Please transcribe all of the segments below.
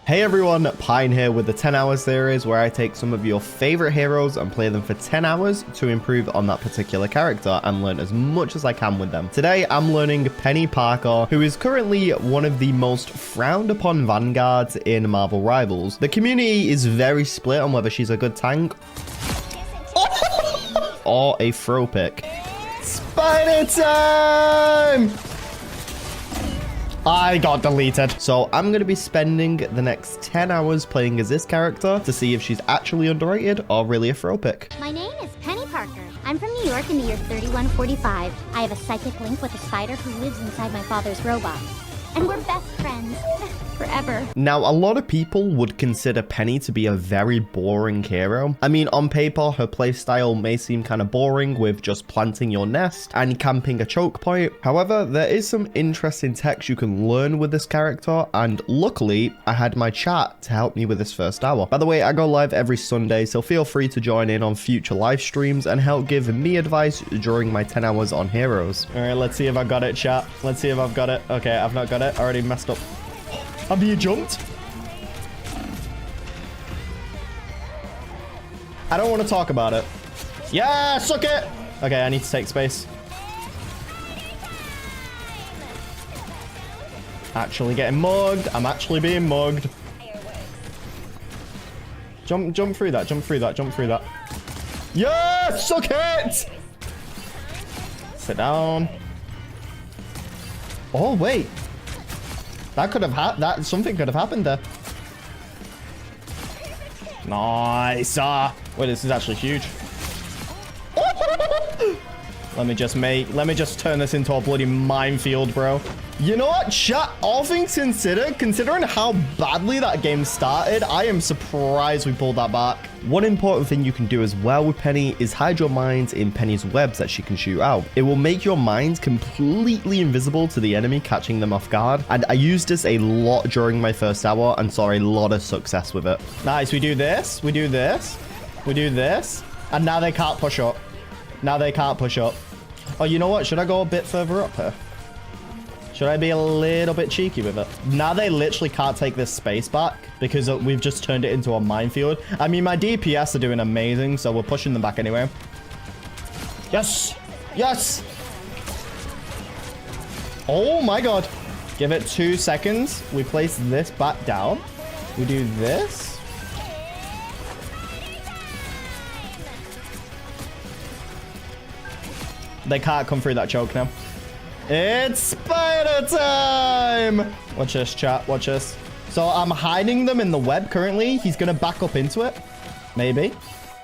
Hey everyone, Pine here with the 10 hour series where I take some of your favorite heroes and play them for 10 hours to improve on that particular character and learn as much as I can with them. Today I'm learning Penny Parker, who is currently one of the most frowned upon vanguards in Marvel Rivals. The community is very split on whether she's a good tank or a throw pick. Spider time! I got deleted. So I'm going to be spending the next 10 hours playing as this character to see if she's actually underrated or really a throw pick. My name is Penny Parker. I'm from New York in the year 3145. I have a psychic link with a spider who lives inside my father's robot. And we're best friends. Forever. Now, a lot of people would consider Penny to be a very boring hero. I mean, on paper, her playstyle may seem kind of boring with just planting your nest and camping a choke point. However, there is some interesting text you can learn with this character, and luckily, I had my chat to help me with this first hour. By the way, I go live every Sunday, so feel free to join in on future live streams and help give me advice during my 10 hours on heroes. All right, let's see if I got it, chat. Let's see if I've got it. Okay, I've not got it. I already messed up. Have you jumped? I don't want to talk about it. Yeah, suck it. Okay, I need to take space. Actually getting mugged. I'm actually being mugged. Jump through that. Jump through that. Jump through that. Yeah, suck it. Sit down. Oh, wait. That could have something could have happened there. Nice. Wait, this is actually huge. Let me just turn this into a bloody minefield, bro. You know what, chat? All things considered, considering how badly that game started, I am surprised we pulled that back. One important thing you can do as well with Penny is hide your mines in Penny's webs that she can shoot out. It will make your mines completely invisible to the enemy, catching them off guard. And I used this a lot during my first hour and saw a lot of success with it. Nice, we do this, we do this, we do this, and now they can't push up. Now they can't push up. Oh, you know what? Should I go a bit further up here? Should I be a little bit cheeky with it? Now they literally can't take this space back because we've just turned it into a minefield. I mean, my DPS are doing amazing, so we're pushing them back anyway. Yes! Yes! Oh my god. Give it 2 seconds. We place this back down. We do this. They can't come through that choke now. It's spider time! Watch this, chat. Watch this. So I'm hiding them in the web currently. He's going to back up into it. Maybe.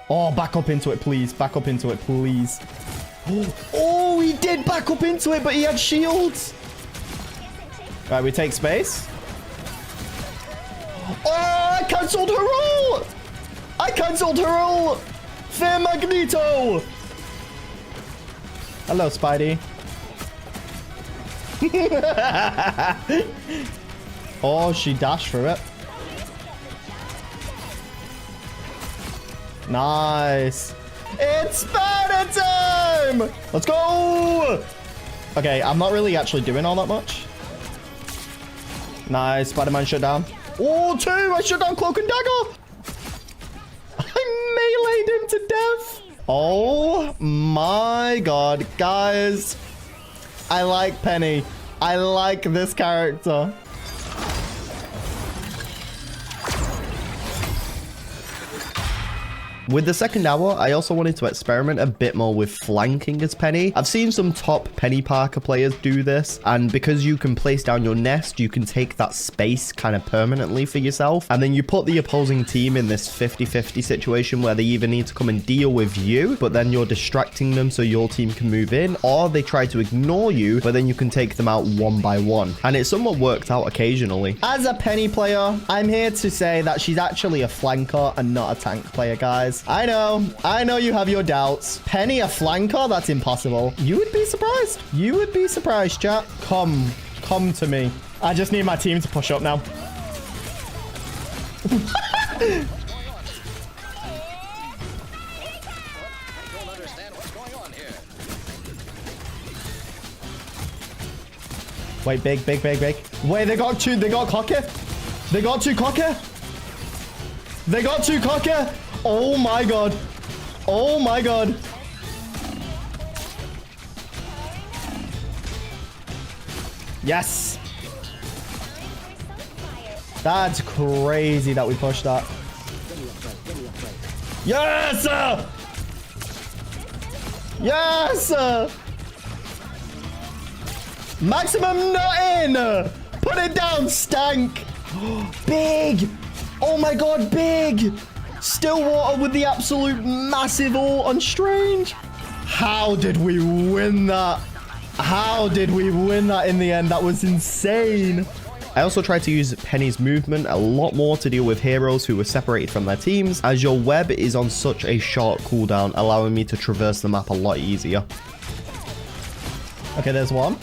Oh, back up into it, please. Back up into it, please. Oh, he did back up into it, but he had shields. All right, we take space. Oh, I cancelled her roll! I cancelled her roll! Fair Magneto! Hello, Spidey. Oh, she dashed through it. Nice. It's spider time! Let's go! Okay, I'm not really actually doing all that much. Nice. Spider-Man shut down. Oh, 2! I shut down Cloak and Dagger! I meleeed him to death! Oh my god, guys. I like Penny. I like this character. With the second hour, I also wanted to experiment a bit more with flanking as Penny. I've seen some top Penny Parker players do this, and because you can place down your nest, you can take that space kind of permanently for yourself, and then you put the opposing team in this 50-50 situation where they either need to come and deal with you, but then you're distracting them so your team can move in, or they try to ignore you, but then you can take them out one by one, and it somewhat worked out occasionally. As a Penny player, I'm here to say that she's actually a flanker and not a tank player, guys. I know you have your doubts. Penny a flanker? That's impossible. You would be surprised. You would be surprised, chat. Come to me. I just need my team to push up now. Wait, big. Wait, they got two. They got cocky. They got too cocky. They got too cocky. Oh my god. Oh my god. Yes. That's crazy that we pushed that. Yes! Yes! Maximum nutting! Put it down, Stank! Big! Oh my god, big! Stillwater with the absolute massive ult on Strange. How did we win that? How did we win that in the end? That was insane. I also tried to use Penny's movement a lot more to deal with heroes who were separated from their teams, as your web is on such a short cooldown, allowing me to traverse the map a lot easier. Okay, there's one.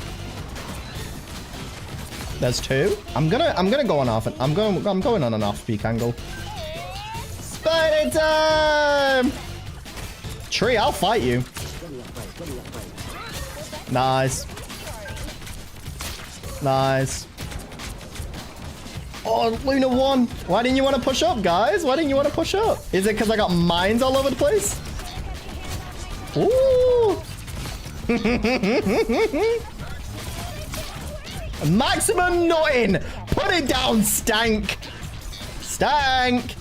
There's two. I'm gonna go on off. I'm going on an off-peak angle. Spider time! Tree, I'll fight you. Nice. Nice. Oh, Luna won. Why didn't you want to push up, guys? Why didn't you want to push up? Is it because I got mines all over the place? Ooh. Maximum nutting. Put it down, Stank. Stank.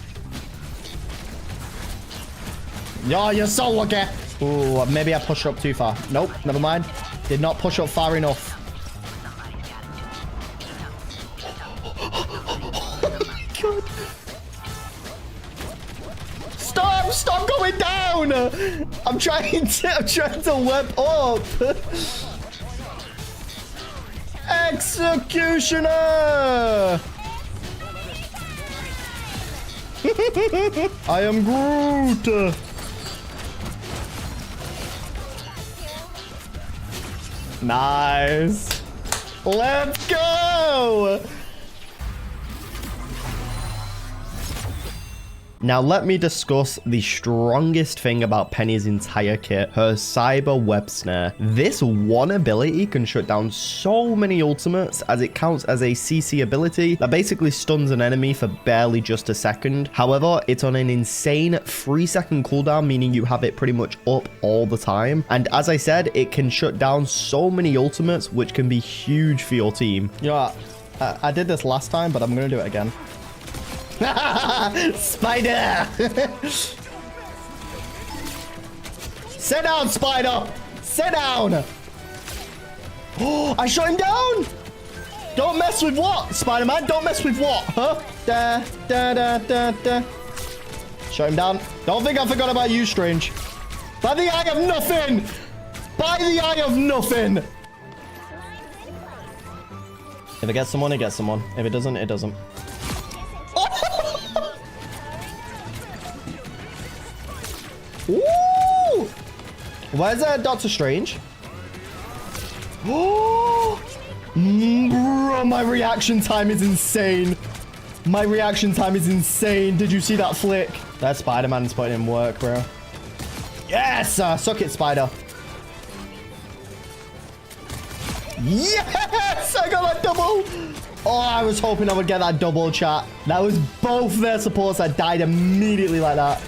Yo, you're so lucky. Ooh, maybe I pushed up too far. Nope, never mind. Did not push up far enough. God. Stop going down. I'm trying to whip up. Executioner. I am Groot. Nice. Let's go. Now let me discuss the strongest thing about Penny's entire kit, her Cyber Web Snare. This one ability can shut down so many ultimates, as it counts as a CC ability that basically stuns an enemy for barely just a second. However, it's on an insane 3-second cooldown, meaning you have it pretty much up all the time. And as I said, it can shut down so many ultimates, which can be huge for your team. You know what? I did this last time, but I'm going to do it again. Spider! Sit down, Spider! Sit down! Oh, I shot him down! Don't mess with what, Spider-Man? Don't mess with what, huh? Da, da, da, da, da. Shut him down. Don't think I forgot about you, Strange. By the eye of nothing! By the eye of nothing! If it gets someone, it gets someone. If it doesn't, it doesn't. Ooh! Where's Doctor Strange? Oh! Bro, my reaction time is insane. My reaction time is insane. Did you see that flick? That Spider-Man's putting in work, bro. Yes! Suck it, Spider. Yes! I got that double! Oh, I was hoping I would get that double, chat. That was both their supports that died immediately like that.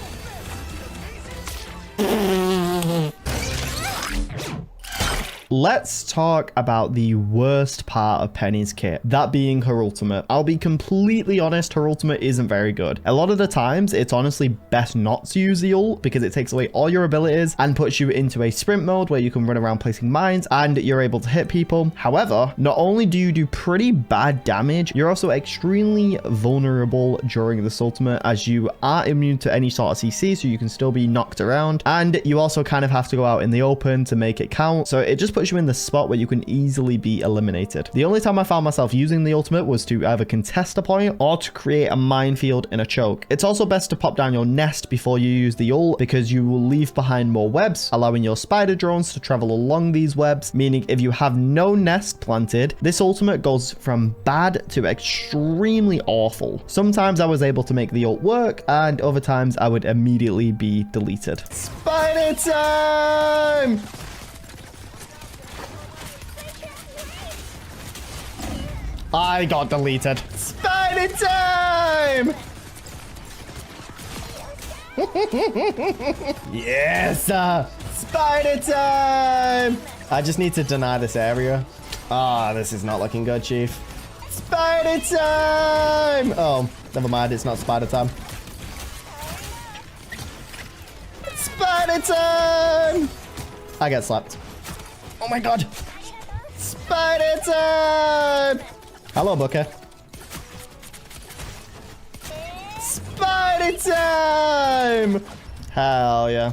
Let's talk about the worst part of Penny's kit, that being her ultimate. I'll be completely honest, her ultimate isn't very good. A lot of the times, it's honestly best not to use the ult because it takes away all your abilities and puts you into a sprint mode where you can run around placing mines and you're able to hit people. However, not only do you do pretty bad damage, you're also extremely vulnerable during this ultimate, as you are immune to any sort of CC, so you can still be knocked around, and you also kind of have to go out in the open to make it count. So it just puts you in the spot where you can easily be eliminated. The only time I found myself using the ultimate was to either contest a point or to create a minefield in a choke. It's also best to pop down your nest before you use the ult, because you will leave behind more webs, allowing your spider drones to travel along these webs, meaning if you have no nest planted, this ultimate goes from bad to extremely awful. Sometimes I was able to make the ult work, and other times I would immediately be deleted. Spider time! I got deleted. Spider time! Yes! Spider time! I just need to deny this area. Ah, this is not looking good, Chief. Spider time! Oh, never mind. It's not spider time. Spider time! I get slapped. Oh my god. Spider time! Hello, Booker. Spider time! Hell yeah.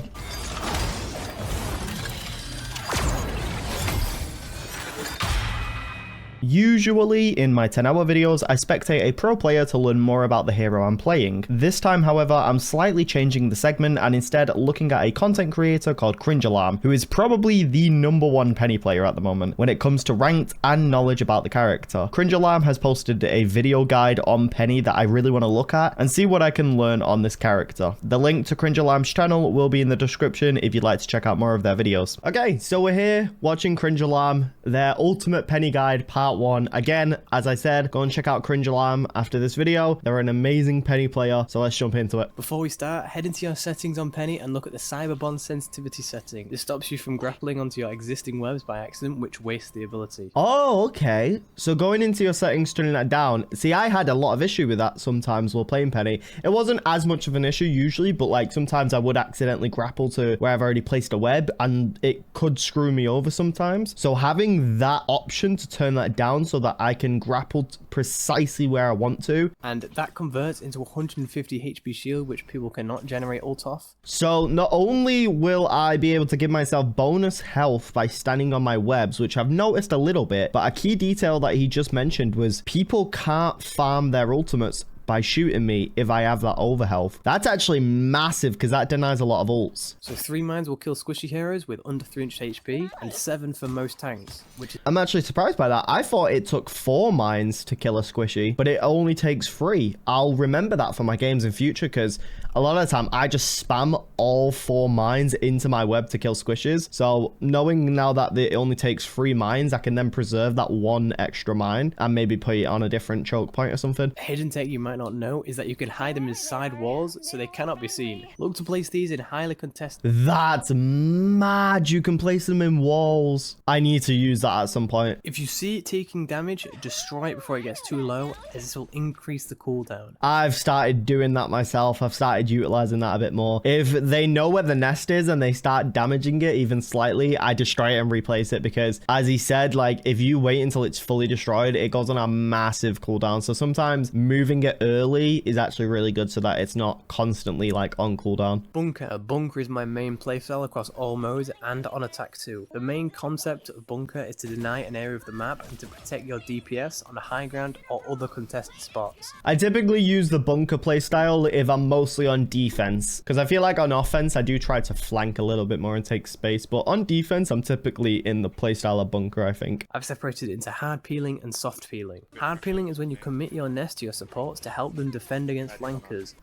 Usually, in my 10-hour videos, I spectate a pro player to learn more about the hero I'm playing. This time, however, I'm slightly changing the segment and instead looking at a content creator called Cringe Alarm, who is probably the #1 Penny player at the moment when it comes to ranked and knowledge about the character. Cringe Alarm has posted a video guide on Penny that I really want to look at and see what I can learn on this character. The link to Cringe Alarm's channel will be in the description if you'd like to check out more of their videos. Okay, so we're here watching Cringe Alarm, their ultimate Penny guide part 1. Again, as I said, go and check out Cringe Alarm after this video. They're an amazing Penny player, so let's jump into it. Before we start, head into your settings on Penny and look at the cyber bond sensitivity setting. This stops you from grappling onto your existing webs by accident, which wastes the ability. Oh, okay. So going into your settings, turning that down. See, I had a lot of issue with that sometimes while playing Penny. It wasn't as much of an issue usually, but like sometimes I would accidentally grapple to where I've already placed a web and it could screw me over sometimes. So having that option to turn that down so that I can grapple precisely where I want to. And that converts into 150 HP shield, which people cannot generate ult off. So not only will I be able to give myself bonus health by standing on my webs, which I've noticed a little bit, but a key detail that he just mentioned was people can't farm their ultimates by shooting me if I have that over health. That's actually massive because that denies a lot of ults. So 3 mines will kill squishy heroes with under 300 HP and 7 for most tanks, which is... I'm actually surprised by that. I thought it took 4 mines to kill a squishy, but it only takes 3. I'll remember that for my games in future because a lot of the time I just spam all 4 mines into my web to kill squishes. So knowing now that it only takes 3 mines, I can then preserve that 1 extra mine and maybe put it on a different choke point or something. A hidden tech you might not know is that you can hide them inside walls so they cannot be seen. Look to place these in highly contested... That's mad. You can place them in walls. I need to use that at some point. If you see it taking damage, destroy it before it gets too low, as this will increase the cooldown. I've started doing that myself. I've started utilizing that a bit more. If they know where the nest is and they start damaging it even slightly, I destroy it and replace it because, as he said, like if you wait until it's fully destroyed, it goes on a massive cooldown. So sometimes moving it early is actually really good so that it's not constantly like on cooldown. Bunker is my main playstyle across all modes and on attack too. The main concept of Bunker is to deny an area of the map and to protect your DPS on the high ground or other contested spots. I typically use the Bunker playstyle if I'm mostly on defense because I feel like on offense I do try to flank a little bit more and take space, but on defense I'm typically in the playstyle of Bunker. I think I've separated it into hard peeling and soft peeling. Hard peeling is when you commit your nest to your supports to help them defend against flankers.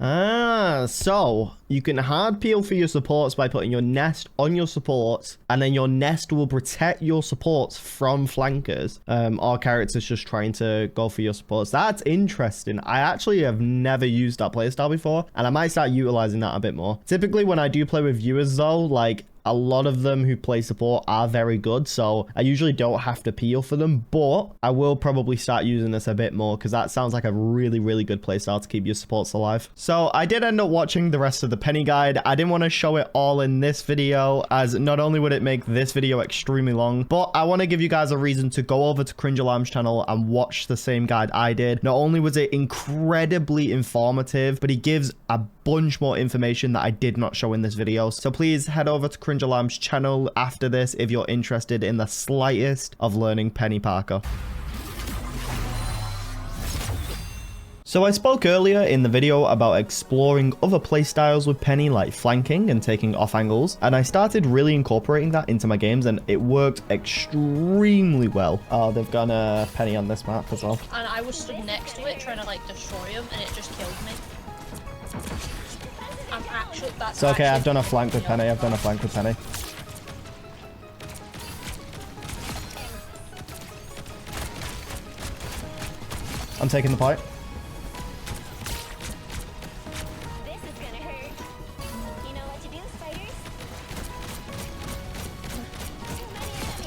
So you can hard peel for your supports by putting your nest on your supports, and then your nest will protect your supports from flankers or characters just trying to go for your supports. That's interesting. I actually have never used that playstyle before, and I might start utilizing that a bit more. Typically when I do play with viewers though, like a lot of them who play support are very good, so I usually don't have to peel for them, but I will probably start using this a bit more because that sounds like a really, really good playstyle to keep your supports alive. So I did end up watching the rest of the Penny guide. I didn't want to show it all in this video, as not only would it make this video extremely long, but I want to give you guys a reason to go over to Cringe Alarm's channel and watch the same guide I did. Not only was it incredibly informative, but he gives a bunch more information that I did not show in this video. So please head over to Cringe Alarm's channel after this if you're interested in the slightest of learning Penny Parker. So I spoke earlier in the video about exploring other playstyles with Penny, like flanking and taking off angles, and I started really incorporating that into my games and it worked extremely well. Oh, they've got a Penny on this map as well. And I was stood next to it trying to like destroy him and it just killed me. It's okay, I've done a flank with Penny. I'm taking the point. This is gonna hurt. You know what to do, spiders? Too many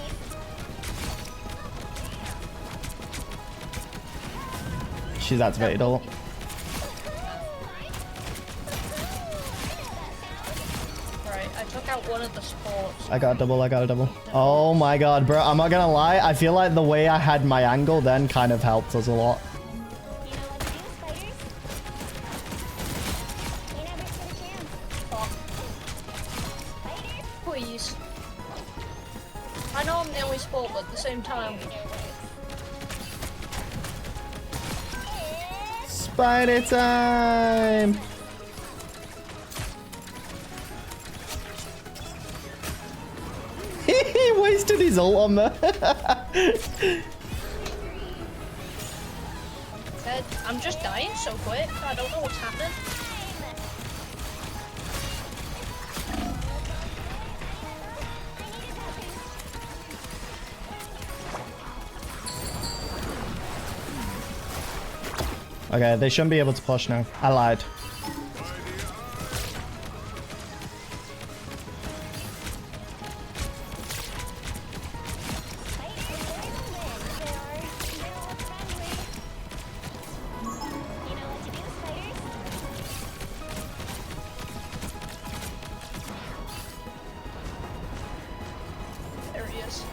enemies. She's activated all. Right, I took out one of the sports. I got a double. I got a double. Oh my god, bro. I'm not gonna lie. I feel like the way I had my angle then kind of helped us a lot. You know what to do, spiders? You never stood a chance. Fuck. Spiders? Please. I know I'm the only sport, but at the same time. Spider time! He wasted his ult on me. I'm just dying so quick. I don't know what's happening. Okay, they shouldn't be able to push now. I lied. There he is.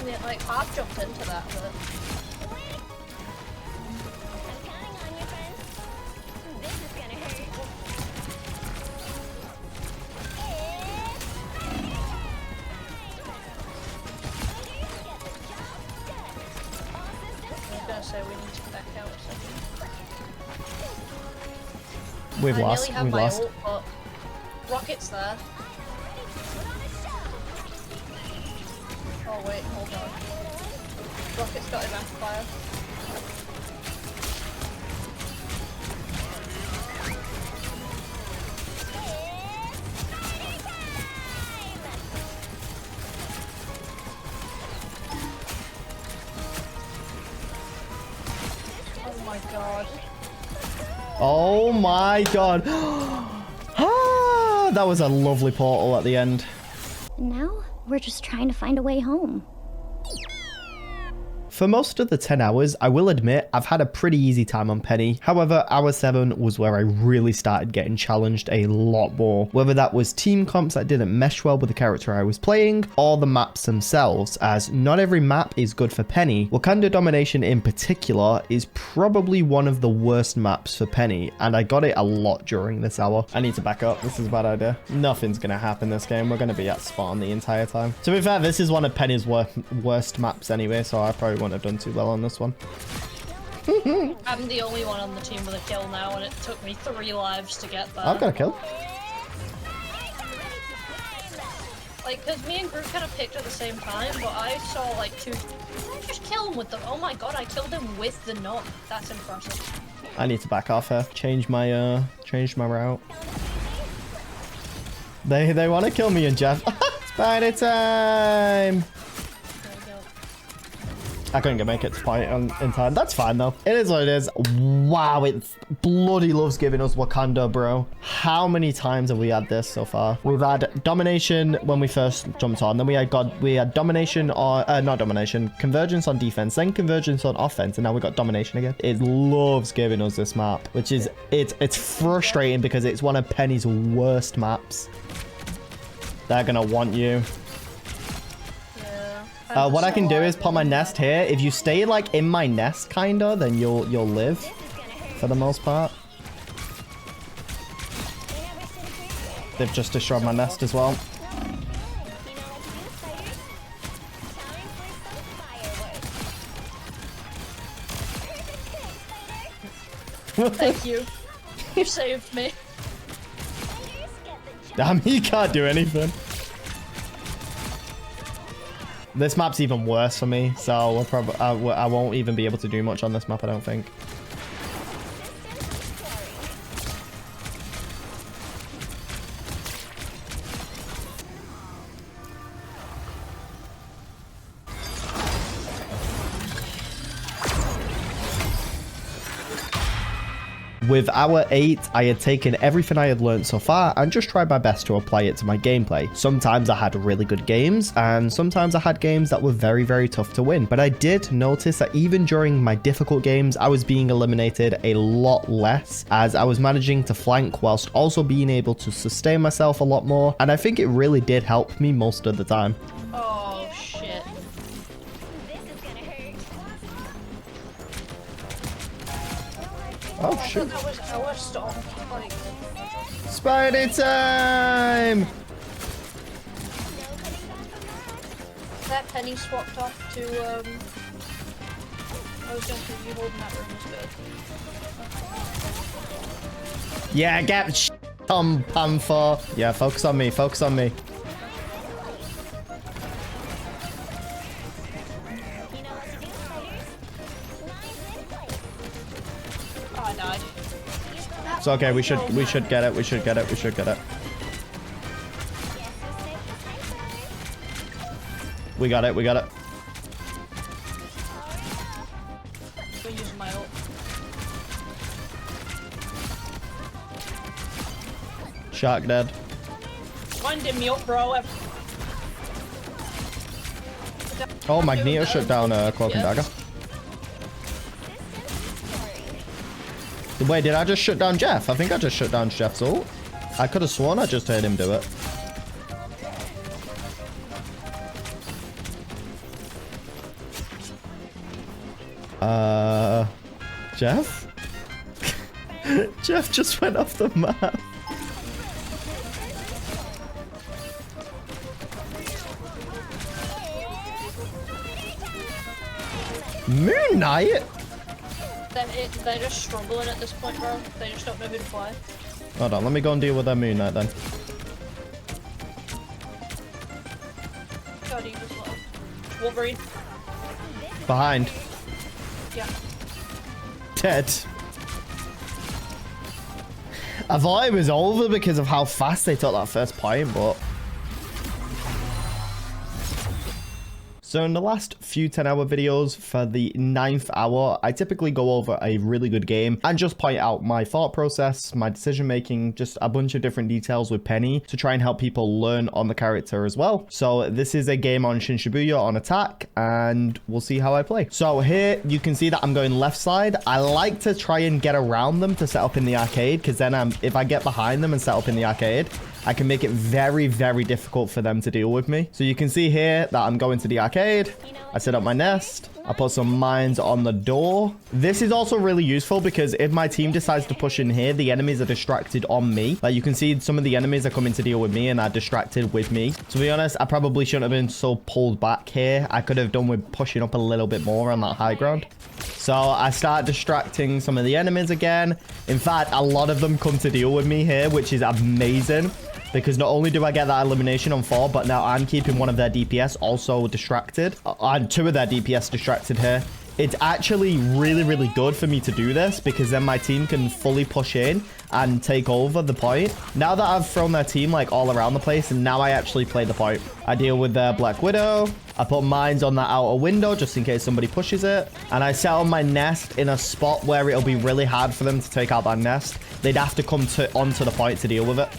Yeah, like half jumped into that, but I'm counting on you, friends. This is gonna hurt. I was gonna say we need to back out or something. We've I lost. nearly have We've my lost. ult, but Rocket's there. Oh wait, hold on. Rocket's got his amplifier. Oh my god. Oh my god. Ah, that was a lovely portal at the end. Now, we're just trying to find a way home. For most of the 10 hours, I will admit I've had a pretty easy time on Penny. However, hour 7 was where I really started getting challenged a lot more. Whether that was team comps that didn't mesh well with the character I was playing, or the maps themselves, as not every map is good for Penny. Wakanda Domination in particular is probably one of the worst maps for Penny, and I got it a lot during this hour. I need to back up. This is a bad idea. Nothing's gonna happen this game. We're gonna be at spawn the entire time. To be fair, this is one of Penny's worst maps anyway, so I probably won't have done too well on this one. I'm the only one on the team with a kill now, and it took me 3 lives to get there. I've got a kill. Like, because me and Groot kind of picked at the same time, but I saw like 2. I just kill him with them. Oh my god, I killed him with the knock. That's impressive. I need to back off here. Change my route. They want to kill me and Jeff. Spider time! I couldn't make it to point in time. That's fine though. It is what it is. Wow, it bloody loves giving us Wakanda, bro. How many times have we had this so far? We've had domination when we first jumped on. Then we had domination on not domination, convergence on defense, then convergence on offense, and now we got domination again. It loves giving us this map, which is it's frustrating because it's one of Penny's worst maps. They're gonna want you. What I can do is put my nest here. If you stay like in my nest kinda, then you'll live for the most part. They've just destroyed my nest as well. Thank you. You saved me. Damn, he can't do anything. This map's even worse for me, so we'll probably I won't even be able to do much on this map, I don't think. With Hour 8, I had taken everything I had learned so far and just tried my best to apply it to my gameplay. Sometimes I had really good games, and sometimes I had games that were very, very tough to win. But I did notice that even during my difficult games, I was being eliminated a lot less, as I was managing to flank whilst also being able to sustain myself a lot more. And I think it really did help me most of the time. Oh, shit. Oh, shoot. That was our storm. Like, Spidey time! that Penny swapped off to, I was going to you holding that room was good. Yeah, get on Panther. Yeah, focus on me, focus on me. Oh, I died. It's okay, we should get it, we should get it, we should get it. We got it, we got it. I'm using my ult. Shark dead. Winding me up, bro. Oh, Magneto shut down Cloak and Dagger. Wait, did I just shut down Jeff? I think I just shut down Jeff's ult. I could have sworn I just heard him do it. Jeff? Jeff just went off the map. Moon Knight? They're just struggling at this point, bro. They just don't know who to play. Hold on, let me go and deal with their Moon Knight then. God, he just left. Wolverine. Behind. Yeah. Dead. I thought it was over because of how fast they took that first point, but... So in the last few 10-hour videos for the 9th hour, I typically go over a really good game and just point out my thought process, my decision making, just a bunch of different details with Penny to try and help people learn on the character as well. So this is a game on Shin Shibuya on attack, and we'll see how I play. So here you can see that I'm going left side. I like to try and get around them to set up in the arcade, because then if I get behind them and set up in the arcade, I can make it very, very difficult for them to deal with me. So you can see here that I'm going to the arcade. I set up my nest. I put some mines on the door. This is also really useful because if my team decides to push in here, the enemies are distracted on me. Like you can see some of the enemies are coming to deal with me and are distracted with me. To be honest, I probably shouldn't have been so pulled back here. I could have done with pushing up a little bit more on that high ground. So I start distracting some of the enemies again. In fact, a lot of them come to deal with me here, which is amazing. Because not only do I get that elimination on 4, but now I'm keeping one of their DPS also distracted. And 2 of their DPS distracted here. It's actually really, really good for me to do this because then my team can fully push in and take over the point. Now that I've thrown their team like all around the place, and now I actually play the point. I deal with their Black Widow. I put mines on that outer window just in case somebody pushes it. And I set on my nest in a spot where it'll be really hard for them to take out that nest. They'd have to come onto the point to deal with it.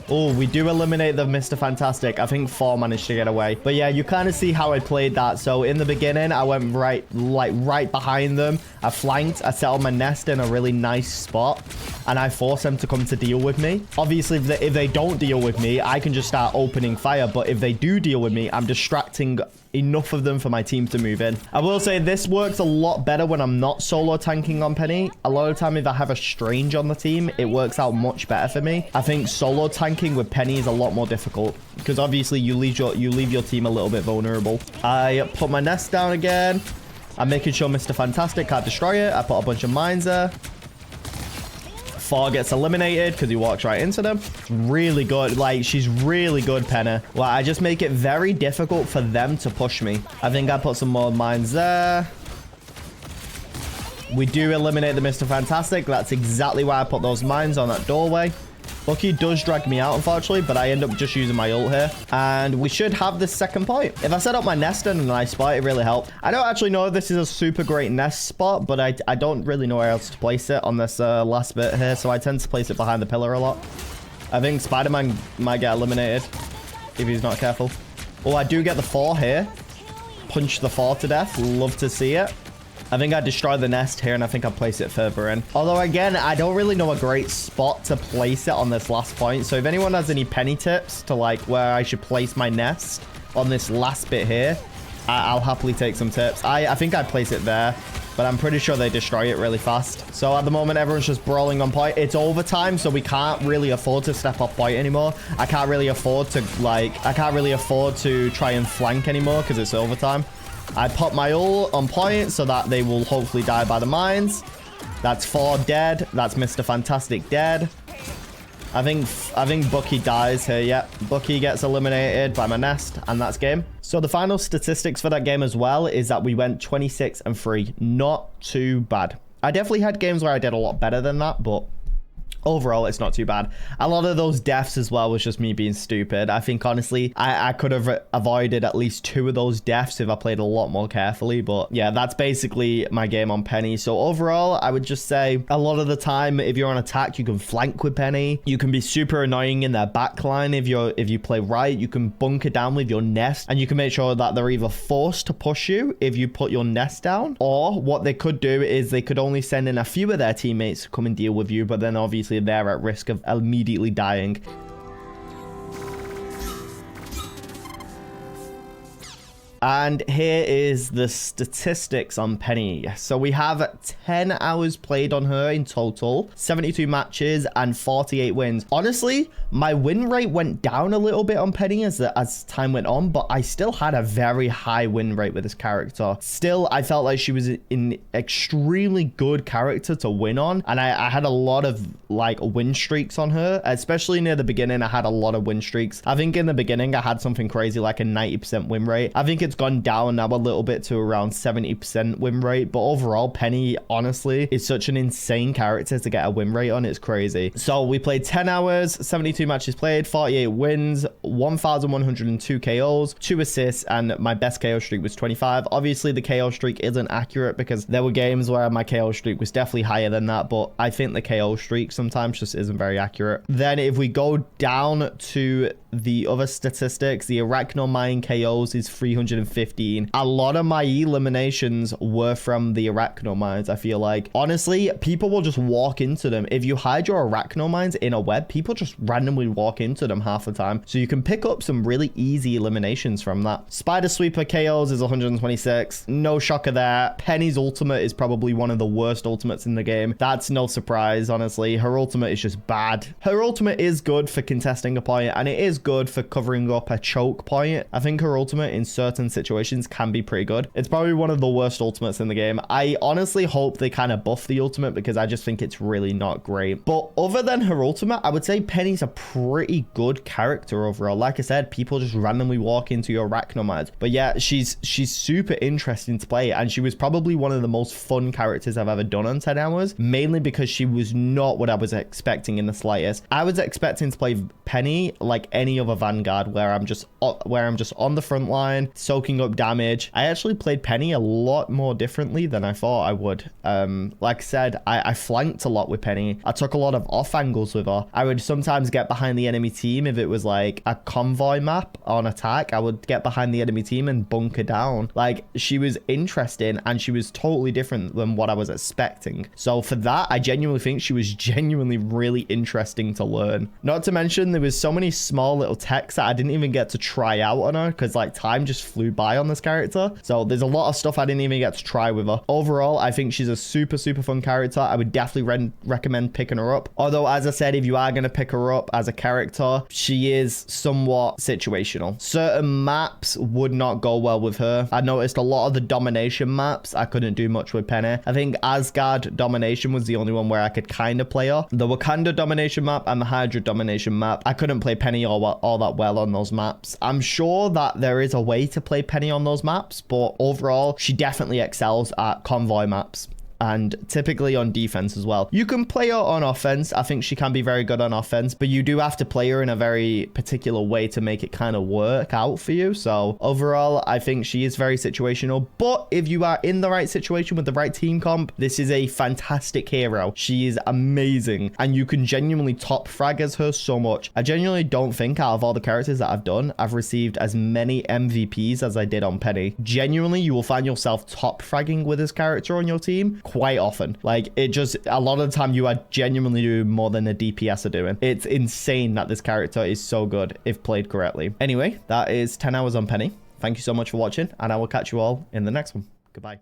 Oh, we do eliminate the Mr. Fantastic. I think 4 managed to get away. But yeah, you kind of see how I played that. So in the beginning, I went right behind them. I flanked. I set up my nest in a really nice spot. And I force them to come to deal with me. Obviously, if they don't deal with me, I can just start opening fire. But if they do deal with me, I'm distracting enough of them for my team to move in. I will say this works a lot better when I'm not solo tanking on Penny. A lot of the time, if I have a strange on the team, it works out much better for me. I think solo tanking with Penny is a lot more difficult because obviously you leave your team a little bit vulnerable. I put my nest down again. I'm making sure Mr. Fantastic can't destroy it. I put a bunch of mines there. 4 gets eliminated because he walks right into them. Really good. Like, she's really good, Penny. Well, I just make it very difficult for them to push me. I think I put some more mines there. We do eliminate the Mr. Fantastic. That's exactly why I put those mines on that doorway. Bucky does drag me out, unfortunately, but I end up just using my ult here. And we should have this second point. If I set up my nest in a nice spot, it really helped. I don't actually know if this is a super great nest spot, but I don't really know where else to place it on this last bit here. So I tend to place it behind the pillar a lot. I think Spider-Man might get eliminated if he's not careful. Oh, I do get the 4 here. Punch the 4 to death. Love to see it. I think I destroy the nest here, and I think I'll place it further in. Although, again, I don't really know a great spot to place it on this last point. So if anyone has any Penny tips to, like, where I should place my nest on this last bit here, I'll happily take some tips. I think I'd place it there, but I'm pretty sure they destroy it really fast. So at the moment, everyone's just brawling on point. It's overtime, so we can't really afford to step off point anymore. I can't really afford to try and flank anymore because it's overtime. I pop my ult on point so that they will hopefully die by the mines. That's 4 dead. That's Mr. Fantastic dead. I think Bucky dies here. Yep, Bucky gets eliminated by my nest, and that's game. So the final statistics for that game as well is that we went 26-3. Not too bad. I definitely had games where I did a lot better than that, but overall, it's not too bad. A lot of those deaths as well was just me being stupid. I think, honestly, I could have avoided at least 2 of those deaths if I played a lot more carefully. But yeah, that's basically my game on Penny. So overall, I would just say a lot of the time, if you're on attack, you can flank with Penny. You can be super annoying in their backline if you play right. You can bunker down with your nest, and you can make sure that they're either forced to push you if you put your nest down, or what they could do is they could only send in a few of their teammates to come and deal with you, but then obviously they're at risk of immediately dying. And here is the statistics on Penny. So we have 10 hours played on her in total, 72 matches and 48 wins. Honestly, my win rate went down a little bit on Penny as time went on, but I still had a very high win rate with this character. Still, I felt like she was an extremely good character to win on, and I had a lot of like win streaks on her, especially near the beginning. I had a lot of win streaks. I think in the beginning I had something crazy like a 90% win rate. I think it's gone down now a little bit to around 70% win rate, but overall Penny honestly is such an insane character to get a win rate on. It's crazy. So we played 10 hours, 72 matches played, 48 wins, 1,102 KOs, 2 assists, and my best KO streak was 25. Obviously the KO streak isn't accurate because there were games where my KO streak was definitely higher than that, but I think the KO streak sometimes just isn't very accurate. Then if we go down to the other statistics, the Arachnomine KOs is 315. A lot of my eliminations were from the Arachnomines. I feel like honestly people will just walk into them. If you hide your Arachnomines in a web, people just randomly walk into them half the time, so you can pick up some really easy eliminations from that. Spider Sweeper KOs is 126. No shocker there. Penny's ultimate is probably one of the worst ultimates in the game. That's no surprise, honestly. Her ultimate is just bad. Her ultimate is good for contesting a point, and it is good for covering up a choke point. I think her ultimate in certain situations can be pretty good. It's probably one of the worst ultimates in the game. I honestly hope they kind of buff the ultimate because I just think it's really not great. But other than her ultimate, I would say Penny's a pretty good character overall. Like I said, people just randomly walk into your Arachnomines. But yeah, she's super interesting to play, and she was probably one of the most fun characters I've ever done on 10 hours, mainly because she was not what I was expecting in the slightest. I was expecting to play Penny like any other Vanguard where I'm just on the front line soaking up damage. I actually played Penny a lot more differently than I thought I would. Like I said, I flanked a lot with Penny. I took a lot of off angles with her. I would sometimes get behind the enemy team if it was like a convoy map on attack. I would get behind the enemy team and bunker down. Like, she was interesting and she was totally different than what I was expecting. So for that, I genuinely think she was genuinely really interesting to learn. Not to mention there was so many small little techs that I didn't even get to try out on her because like time just flew by on this character. So there's a lot of stuff I didn't even get to try with her. Overall, I think she's a super fun character. I would definitely recommend picking her up. Although, as I said, if you are going to pick her up as a character, she is somewhat situational. Certain maps would not go well with her. I noticed a lot of the domination maps I couldn't do much with Penny. I think Asgard domination was the only one where I could kind of play her. The Wakanda domination map and the Hydra domination map, I couldn't play Penny all that well on those maps. I'm sure that there is a way to play Penny on those maps, but overall she definitely excels at convoy maps. and typically on defense as well. You can play her on offense. I think she can be very good on offense, but you do have to play her in a very particular way to make it kind of work out for you. So overall, I think she is very situational, but if you are in the right situation with the right team comp, this is a fantastic hero. She is amazing, and you can genuinely top frag as her so much. I genuinely don't think out of all the characters that I've done, I've received as many MVPs as I did on Penny. Genuinely, you will find yourself top fragging with this character on your team quite often. Like, it just, a lot of the time you are genuinely doing more than the DPS are doing. It's insane that this character is so good if played correctly. Anyway, that is 10 hours on Penny. Thank you so much for watching, and I will catch you all in the next one. Goodbye.